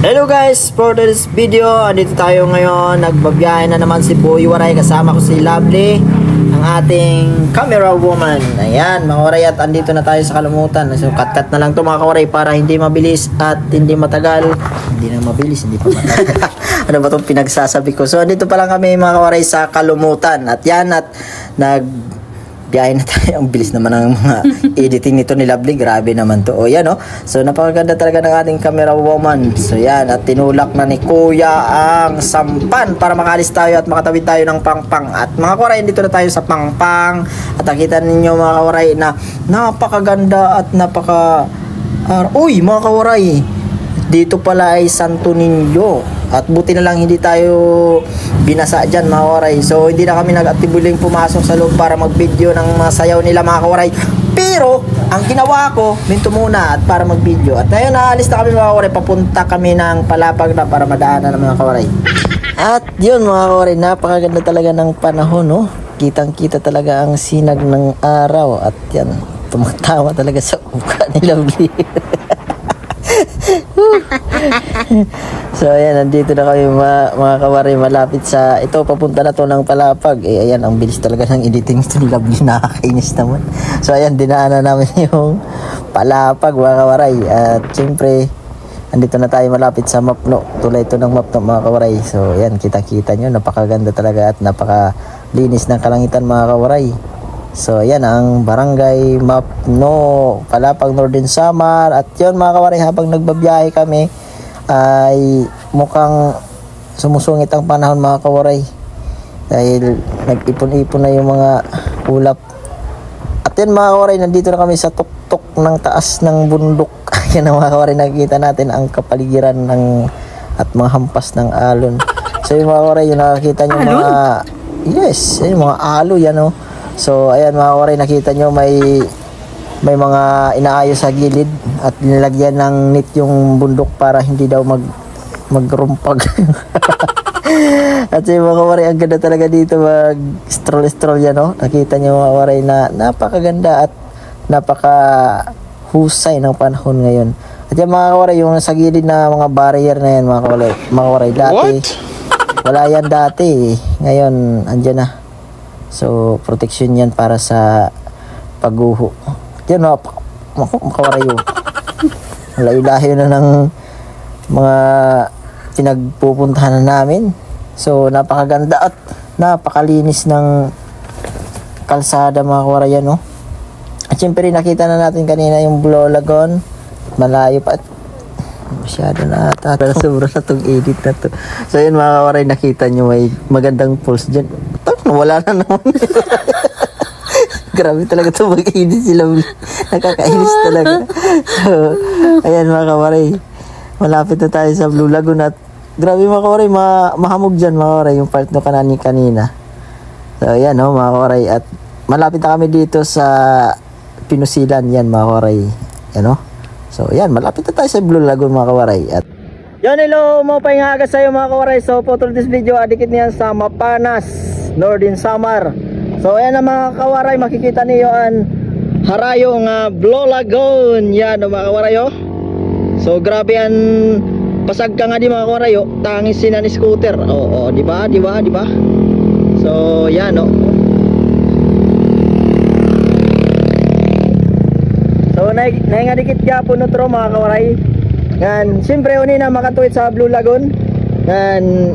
Hello guys, for this video, andito tayo ngayon. Nagbabiyahe na naman si Boy Waray. Kasama ko si Lovely, ang ating camera woman. Ayan mga waray, at andito na tayo sa Kalumutan. So cut na lang to mga kawaray para hindi mabilis at hindi matagal. Hindi na mabilis, hindi pa matagal. Ano ba itong pinagsasabi ko? So andito pa lang kami mga kawaray sa Kalumutan. At yan, at biyahe na tayo. Ang bilis naman ng mga editing nito ni Lovely. Grabe naman to. O yan o. So napakaganda talaga ng ating camera woman. So yan. At tinulak na ni Kuya ang sampan para makalis tayo at makatawid tayo ng Pangpang. At mga kawaray, dito na tayo sa Pangpang. At nakita ninyo mga kawaray na napakaganda at uy mga kawaray, dito pala ay Santo Niño. At buti na lang hindi tayo binasa dyan mga kawaray. So hindi na kami nag-atibuling pumasok sa loob para mag-video ng mga sayaw nila mga kawaray. Pero ang ginawa ko, minto muna at para mag-video. At ngayon naalis na kami mga kawaray. Papunta kami ng Palapag na para madaanan ng mga kawaray. At yun mga kawaray, napakaganda talaga ng panahon, no? Kitang kita talaga ang sinag ng araw. At yan, tumatawa talaga sa uka ni Lovely. So ayan, nandito na kami mga kawaray, malapit sa ito, papunta na to ng Palapag. Ayan, ang bilis talaga ng editing ito ni Lovely, nakakainis naman. So ayan, dinaanan namin yung Palapag mga kawaray. At syempre andito na tayo malapit sa Mapno. Tulay ito ng Mapno mga kawaray. So ayan, kita nyo, napakaganda talaga at napakalinis ng kalangitan mga kawaray. So ayan ang barangay Mapno, Palapag, Northern Samar. At yun mga kawaray, habang nagbabiyahe kami ay mukhang sumusungit ang panahon mga kawaray, dahil nag-ipon-ipon na yung mga ulap. At yun mga kawaray, nandito na kami sa tuktok ng taas ng bundok. Yan mga kawaray, nakikita natin ang kapaligiran at mga hampas ng alon. So yung mga kawaray, yung nakakita nyo mga yung mga alo yan o. So ayan mga kawaray, nakita nyo may mga inaayos sa gilid at nilagyan ng net yung bundok para hindi daw magrumpag. At yung mga kawaray, ang ganda talaga dito, mag stroll yan, no? Nakita nyo mga kawaray na napakaganda at napakahusay ng panahon ngayon. At yung mga kawaray, yung sa gilid na mga barrier na yan mga kawaray, dati wala yan dati, ngayon andyan na. So protection yan para sa pagguho. Yan o, makawaray o. Layo-layo na ng mga pinagpupuntahan na namin. So napakaganda at napakalinis ng kalsada mga kawaray yan o. At syempre nakita na natin kanina yung Blue Lagoon. Malayo pa at masyado na ata. Sobra na itong edit na to. So yun mga kawaray, nakita nyo may magandang pulse dyan. Wala na naman. Grabe talaga ito mag-edit sila. Nakakainis talaga. So, ayan mga kawaray, malapit na tayo sa Blue Lagoon. At grabe mga kawaray, mahamog dyan mga kawaray yung part na kanina. So ayan o mga kawaray, at malapit na kami dito sa Pinusilan yan mga kawaray. Yan o. So ayan, malapit na tayo sa Blue Lagoon mga kawaray. At yan, hello, mapay nga agad sa'yo mga kawaray. So for this video, adikit niyan sa Mapanas, Northern Samar. So ayan na mga kawaray, makikita niyo ang harayong Blue Lagoon. Yan o mga kawaray o. So grabe ang pasag ka nga di mga kawaray o. Tangis sina ni scooter. Oo, di ba? So yan o. So naingadikit ka po nutro mga kawaray. Yan, siyempre uni na makatuwid sa Blue Lagoon. Yan,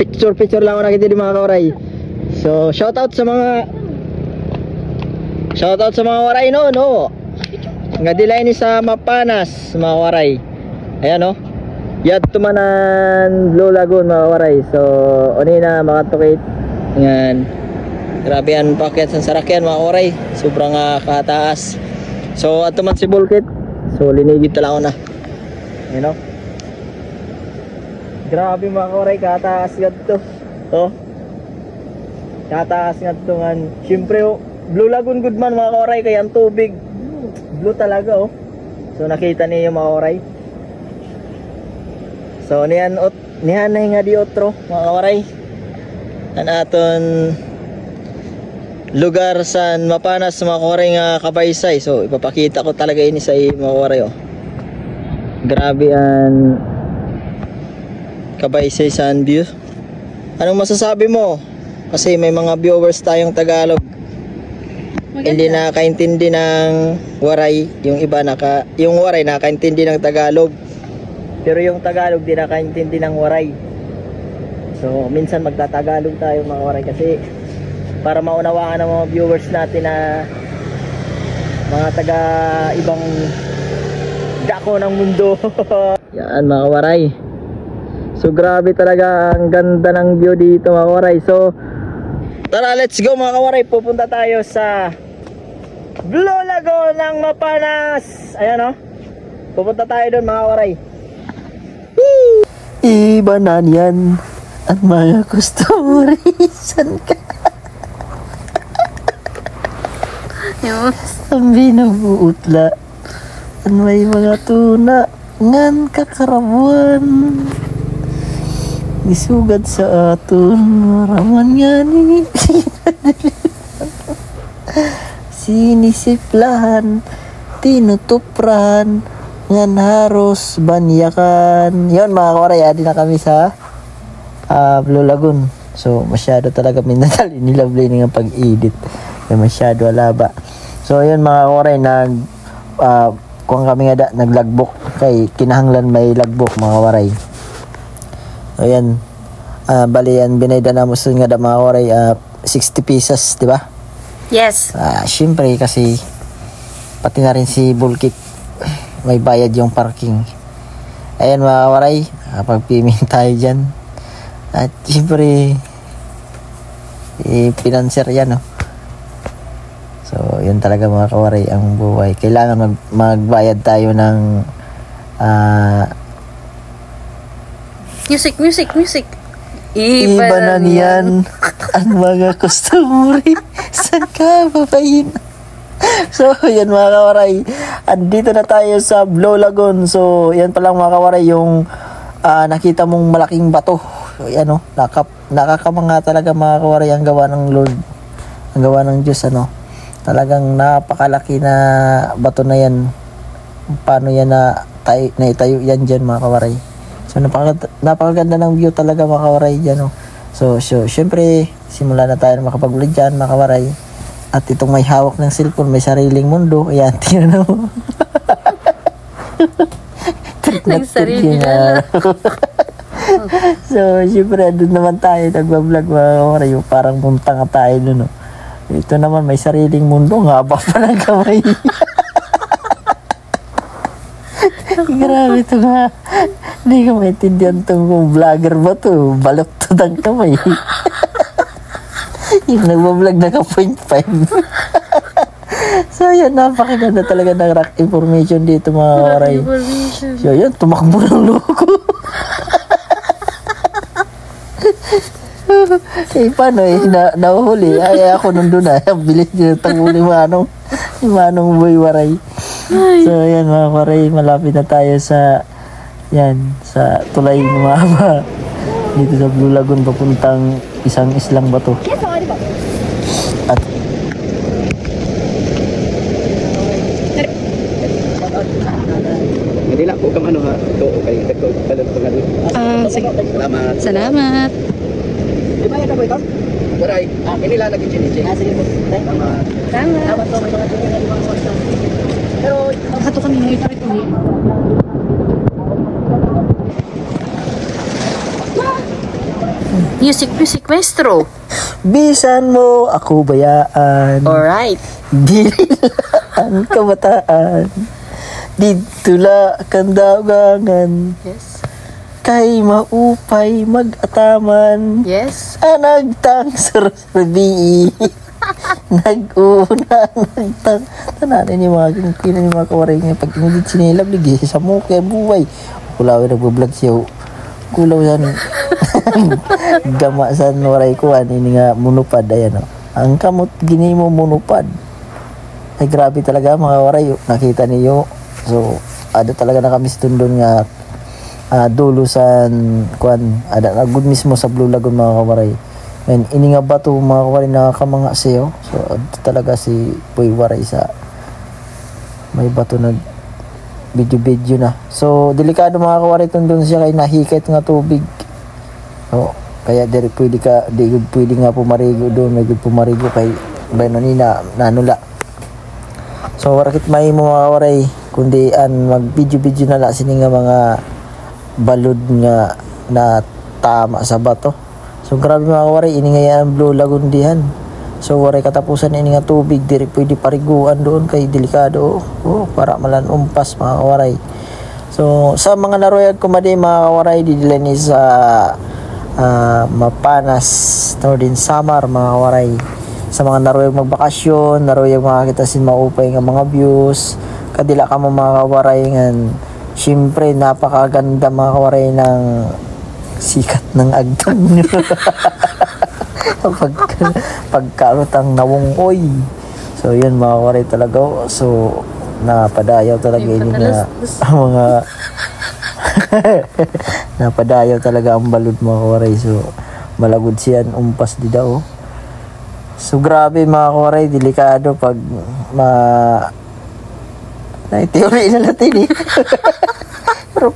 picture lang ako nakita di mga kawaray. So shoutout sa mga waray no. Nga dilay ni sa Mapanas mga waray. Ayan no. Yad tumanan Blue Lagoon mga waray. So uni na makatukit. Yan. Grabe yan paket sa sarakyan mga waray. Sobrang kataas. So at tuman si Bulkit. So linigid talaga na. You know? Grabe mga kawaray, kataas nga to. Oh. Kataas nga to nga. Siyempre oh, Blue Lagoon good man mga kawaray, kaya ang tubig blue talaga oh. So nakita niyo mga kawaray. So niyan nga di otro mga kawaray. An aton lugar sa Mapanas mga kawaray nga Kabaysay. So ipapakita ko talaga ini sa mga kawaray oh. Grabe ang Kabaysay Sun View. Anong masasabi mo? Kasi may mga viewers tayong Tagalog. Maganda. Hindi nakakaintindi ng Waray. Yung iba yung Waray nakakaintindi ng Tagalog. Pero yung Tagalog di nakakaintindi ng Waray. So minsan magtatagalog tayo mga Waray kasi para maunawaan ng mga viewers natin na mga taga ibang dako ng mundo. Yan mga Waray. So grabe talaga ang ganda ng view dito mga Waray. So tara, let's go mga Waray. Pupunta tayo sa Blue Lagoon ng Mapanas. Ayan o. Pupunta tayo doon mga Waray. Woo! Iba na yan ang mga customer. San ka? Ang binabuutla ang may mga tuna ngan kakarabuan. Isugad sa aton raman nga ni sinisiplahan tinutupran ngan haros banyakan. Yon mga Waray, adi na kami sa Blue Lagoon. So masyado talaga minadali ni Lovely ng pag-edit, masyado alaba. So yun mga Waray, kung kami nga naglagbok kay kinahanglan may lagbok mga Waray. Ayan, bali yan binayda na mo nga da mga Waray, 60 pesos, di ba? Yes. Syempre kasi pati na rin si Bulkit may bayad yung parking. Ayan mga Waray, pagpiming tayo dyan. At syempre pinanser yan, no? So yun talaga mga Kawaray ang buhay. Kailangan magbayad tayo ng Music. Iba na niyan ang mga customer. Saan ka babayin? So yan mga Kawaray, andito na tayo sa Blue Lagoon. So yan pa lang mga Kawaray yung nakita mong malaking bato. So yan o, nakakamanga talaga mga Kawaray ang gawa ng Lord, ang gawa ng Diyos, ano. Talagang napakalaki na bato na yan. Paano yan naitayo yan dyan mga Kawaray. So napakaganda ng view talaga mga Kawaray dyan, no? So syempre simula na tayo makapag-vlog dyan mga Kawaray. At itong may hawak ng cellphone, may sariling mundo. Ayan, tingnan mo. Nagsarili na. So syempre doon naman tayo nagbablog mga Kawaray. Parang punta nga tayo doon, no? Ito naman may sariling mundo, nga ba pa ng kamay. Grabe ito nga. Hindi ko maintindihan itong kung vlogger ba ito. Baloktot ang kamay. Yung nagbablog na ka 0.5. So yan, napakaganda talaga ng rock information dito mga Kawaray. So yan, tumakbo ng loko. Paano nahuhuli? Ay ako nandun na. Bilis nyo tanguli Manong Boy Waray. So yan mga Waray, malapit na tayo sa tulay ng Mahaba. Dito sa Blue Lagoon papuntang isang islang bato. At Manila po ka mano ha. Ito okay. Ito balon ko ngalo. Sige. Salamat. Salamat. di ba yan na po ito? Waray. Manila nag-chinichin. Sige po. Salamat. Salamat po. May mga tingin na di mga pero Nakato kami ng ito. Music, maestro. bisan mo ako bayaan. Alright. Dililaan kabataan. Dito la kandagangan. Yes. Kay maupay mag-ataman. Yes. Nagtang sarsabi. Nag-una nagtang. Tananin yung mga kinan yung mga Kawaray nga. Pag inudit sinilab, ligi sa mo kaya buhay. Kulawin nagbablog siya. Kulaw yan. Gama sa Waray ko. Ini nga munupad. Ayan o. Ang kamot gini mo munupad. Ay grabe talaga mga Waray. Nakita niyo. So ada talaga na kami stundon nga dulo sa kuan ada good mismo sa Blue Lagoon mga Kawaray. And ini nga bato mga Kawaray nakakamanga siyo. So talaga si Boy Waray sa may bato na Video na. So, delikado mga kawaray doon siya kay nahikit nga tubig. So, kaya diri pwede nga pumarigo doon, may pumarigo kay bayno ni na nanula. So, warakit may mga kawaray kundi mag-video na la sini nga mga balod nga na tama sa bato. So, grabe mga kawaray, ini nga yan Blue Lagoon dihan. So, waray katapusan ini nga tubig, diri pwede pariguan doon kay delikado. Para malan umpas mga kawaray. So, sa mga naruyag kumadi mga kawaray, didila ni sa Mapanas, Northern Samar mga kawaray. Sa mga naruyag magbakasyon, naruyag makakita sin maupay nga mga views. Kadila ka mo mga kawaray nga, syempre napakaganda mga kawaray ng sikat ng agtang. Pagkarutang nawungoy. So yun mga kawaray talaga. So napadayaw talaga ini nga mga napadayaw talaga ang balod mga kawaray. So malagod siyan umpas di daw. So grabe mga kawaray, delikado pag teori na natin eh. Pero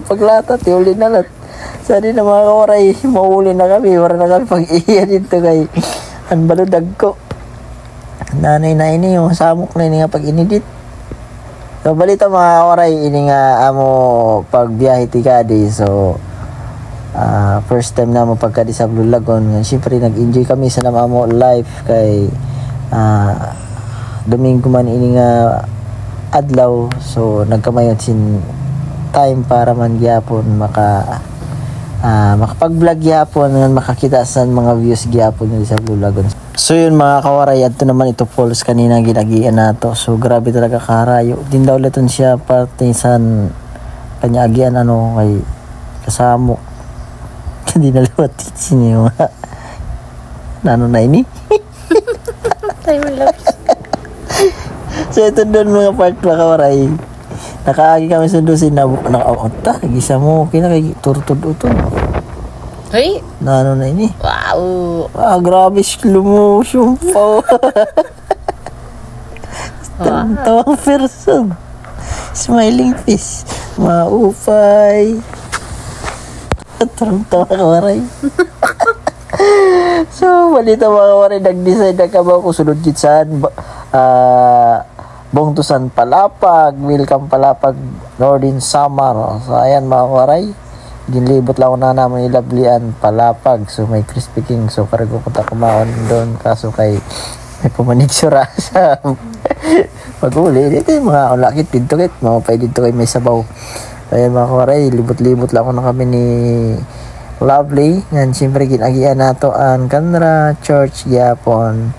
paglata teori na natin. Sadi na mga kawaray, mauli na kami. Wala na kami pag-iya dito kay anbaludag ko. Nanay na ini, yung samok na ini nga pag-inidit. So, balita mga kawaray, ini nga amo pagbiyahe tikadi. So, first time na mo pagkadi sa Blue Lagoon. Siyempre, nag-enjoy kami sa namamo life kay Domingo man ini nga adlaw. So, nagkamayon sin time para man gyapon makapag-vlog gyapon nga makakita sa mga views gyapon sa Blue Lagoon. So yun mga kawaray, adto naman ito falls kanina ginagian nato. So grabe talaga karayo. Din daw leton siya parte sa kanya agian kay kasamo. Hindi na lawat sini mga nano na ini. Time lapse. So ito doon mga part mga kawaray. Nakaagi kami sa doon nakauta. Gisa mo, kay turtud-utod. Hey? Nano na ini. Wow. Grabe slow motion po. Tawang person. Smiling face. Maupay. Tarong-tawa kawaray. So, balita mga kawaray, nag-decide na ka ba kung sunod jitsan Bongtusan Palapag, Welcome Palapag, Northern Samar. So ayan mga kawaray, ginlibot lang na naman ilablian Palapag. So may crispy king. So kargo punta kumaon doon kaso kay may pumanigsura sa pag-uli. Dito yung mga ulakit dito kit, mga pay dito kay may sabaw. So ayan mga kawaray, libot-libot lang na kami ni Lovely. Yan siyempre ginagian nato ang Kanra Church Yapon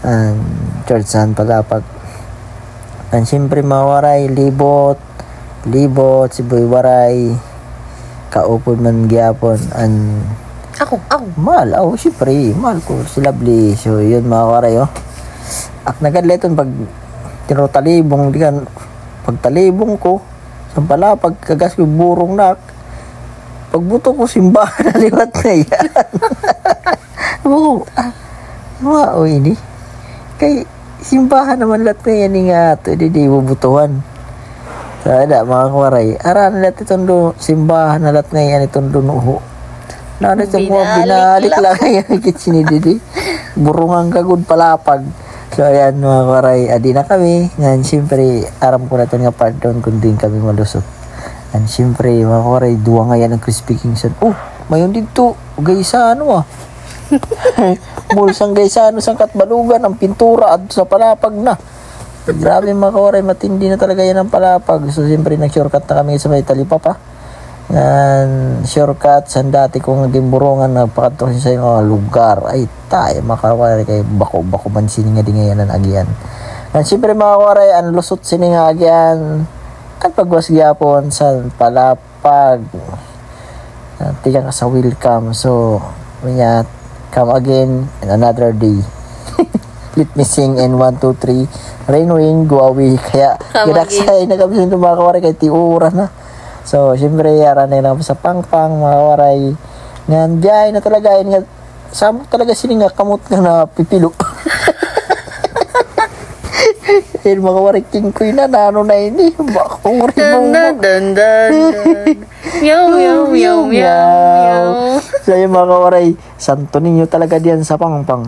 and Church San Palapag. And siyempre mga waray, libot, si Boy Waray, kaupod man gyapon, and Ako. mahal, siyempre, mahal ko, si Lovely. So, yun mga waray, Ak nagadleton pag tinutalibong, pag talibong ko, sa Palapag, kagas ko burong nak, pagbuto ko simbahan na liwat na yan. Ini, kay, simbahan naman lahat na yan nga ito, hindi bubutuhan. So, ada mga kawaray, aran natin itong simbahan na lahat na yan itong dunuho. Nano sa mga binalik lang yan kitsin ni burungang kagod Palapag. So, ayan mga kawaray, adi na kami. Ngayon, siyempre, aram ko na ito nga part doon kung din kami malusot. And siyempre, mga kawaray, duwa nga yan ang Crispy King Son. Mayon dito, gaysa Bulsang gaysano sang Katbalugan ang pintura at sa Palapag na. Grabe mga kawaray, matindi na talaga yan ang Palapag. So siyempre nag-shortcut na kami sa may Talipapa. Yan, shortcut sa dati kong naging burungan nagpakatok sa mga lugar. Ay tayo mga kawaray, kay bako man sininga di ngayon ang agian. Yan siyempre mga kawaray, ang lusot sininga agian at pagwasgyapon sa Palapag. Tigang ka sa welcome. So come again in another day. Let me sing in 1, 2, 3. Rain, go away. Kaya ginaksay na kami sa mga kawaray kay tiura na. So, siyempre, yaran na lang sa pangpang mga kawaray. Ngayon, biyay na talaga. Samok talaga sila nga kamot nga na pipilo. Eh, mga wariking ko na nano na ini. Bakong Dun, dun, dun, dun, dun. Meow, meow, meow, meow. So yung mga kawaray, santo ninyo talaga diyan sa pangpang.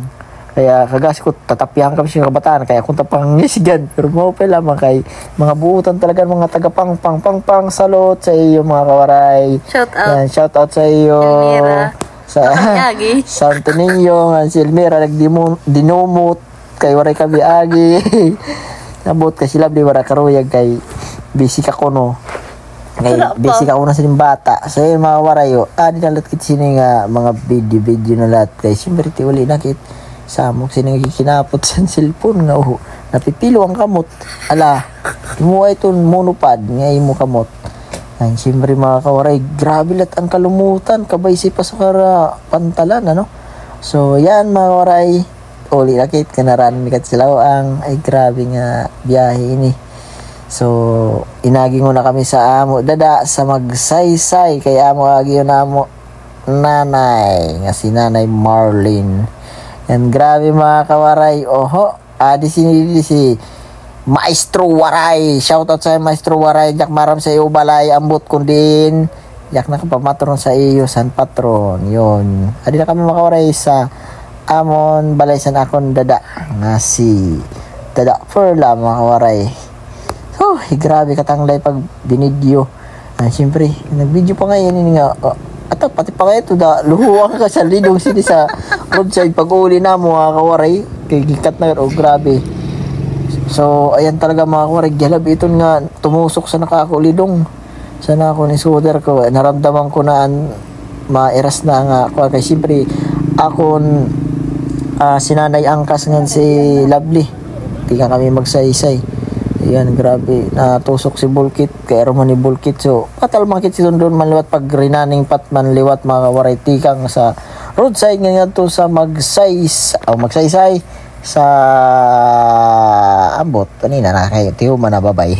Kaya kagas ko, tatapihan kami siya kabataan. Kaya kung tapangisigan. Pero mo pa lamang kay mga buutan talaga mga taga-pang-pang-pang-pang salot sa iyo mga kawaray. Shout out. Yan, shout out sa iyo. Elmira. Sa Agi. Santo Niño, si Elmira nagdinumot kay waray kami agi. Nabot ka sila di wara karuyag kay busy ka kuno. Kay Wala pa. busy ka una sa bata. So yung mga warayo, dinalat kit sini nga mga video na lahat kay siyempre ti uli nakit samok sini gikinapot sa cellphone nga napipilo ang kamot. Ala, mo ay ton monopod nga imo kamot. Ay, siyempre mga kawaray, grabe lat ang kalumutan, kabay si pa sa kara pantalan, ano? So, yan mga kawaray, uli nakit, kanaran ni Katsilaw ay grabe nga biyahe ini. So, inagi mo na kami sa amo, dada, sa magsaysay, kay amo agi yun amo, nanay, nga si Nanay Marlene. Yan, grabe mga kawaray, oho, di si Maestro Waray, shoutout sa Maestro Waray, jak maram sa iyo balay, ambot kundin, jak nakapamatron sa iyo, San Patron, yun. Adi na kami makawaray sa amon balay san akon dada, nga si Dada Perla mga kawaray. So, grabe katanglay pag binidyo. Siyempre, nag-video pa ngayon, yun nga, at pati pa kayo ito, luhuwang ka sa lidong sini sa roadside pag-uli na mo mga kawaray, kay gikat na yun, grabe. So, ayan talaga mga kawarig, galab ito nga tumusok sa nakakulidong. Sana ako ni Suder ko, naramdaman ko na mairas na nga ako. Kaya siyempre, akon sinanay angkas nga si Lovely. Hindi nga kami magsaysay. Ayan, grabe, natusok si Bulkit, kaya roman ni Bulkit. So, patal mga kit si doon manliwat pag rinaning patman liwat mga kawaray, tikang sa roadside nga to sa magsaysay sa ambot kanina na kayo tiyo manababay.